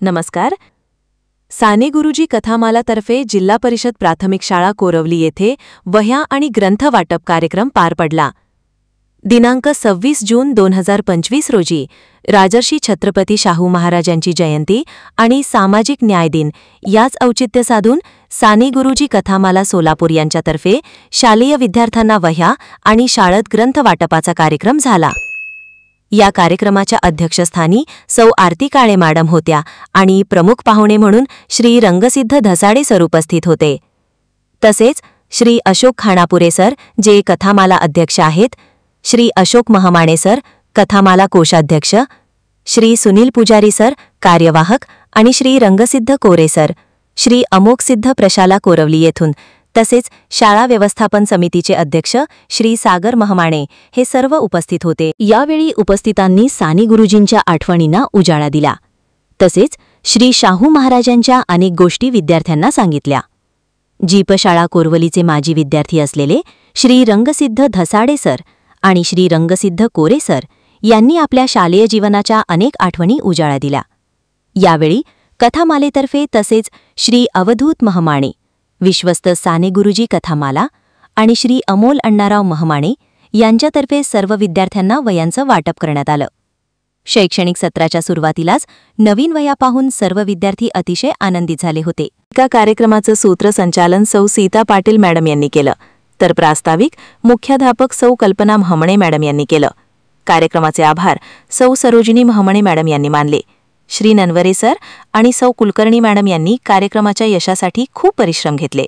नमस्कार. साने गुरुजी कथामालातर्फे जिल्हा परिषद प्राथमिक शाळा कोरवली येथे वह्या आणि ग्रंथ वाटप कार्यक्रम पार पडला. दिनांक 26 जून 2025 रोजी राजर्षी छत्रपती शाहू महाराजांची जयंती आणि सामाजिक न्याय दिन याच औचित्य साधून साने गुरुजी कथामाला सोलापूर यांच्यातर्फे शालेय विद्यार्थ्यांना वह्या आणि शाळेत ग्रंथ वाटपाचा कार्यक्रम झाला. या कार्यक्रमाच्या अध्यक्षस्थानी सौ आरती काळे मॅडम होत्या आणि प्रमुख पाहुणे म्हणून श्री रंगसिद्ध धसाडे सर उपस्थित होते. तसेच श्री अशोक खानापुरे सर जे कथामाला अध्यक्ष आहेत, श्री अशोक महमाणे सर कथामाला कोषाध्यक्ष, श्री सुनील पुजारी सर कार्यवाहक आणि श्री रंगसिद्ध कोरे सर, श्री अमोघसिद्ध प्रशाला कोरवली येथून, तसेच शाळा व्यवस्थापन समितीचे अध्यक्ष श्री सागर महमाणे हे सर्व उपस्थित होते. यावेळी उपस्थितांनी साने गुरुजींच्या आठवणींना उजाळा दिला. तसेच श्री शाहू महाराजांच्या अनेक गोष्टी विद्यार्थ्यांना सांगितल्या. जीपशाळा कोरवलीचे माजी विद्यार्थी असलेले श्री रंगसिद्ध धसाडे सर आणि श्री रंगसिद्ध कोरे सर यांनी आपल्या शालेय जीवनाच्या अनेक आठवणी उजाळा दिल्या. यावेळी कथामालेतर्फे तसेच श्री अवधूत महमाणे, विश्वस्त साने गुरुजी कथामाला आणि श्री अमोल अण्णाराव महमाणे यांच्यातर्फे सर्व विद्यार्थ्यांना वह्यांचं वाटप करण्यात आलं. शैक्षणिक सत्राच्या सुरुवातीलाच नवीन वह्या पाहून सर्व विद्यार्थी अतिशय आनंदित झाले होते. एका कार्यक्रमाचं सूत्रसंचालन सौ सीता पाटील मॅडम यांनी केलं, तर प्रास्ताविक मुख्याध्यापक सौ कल्पना महमणे मॅडम यांनी केलं. कार्यक्रमाचे आभार सौ सरोजिनी महमणे मॅडम यांनी मानले. श्री ननवरे सर आणि सौ कुलकर्णी मॅडम यांनी कार्यक्रमाच्या यशासाठी खूप परिश्रम घेतले.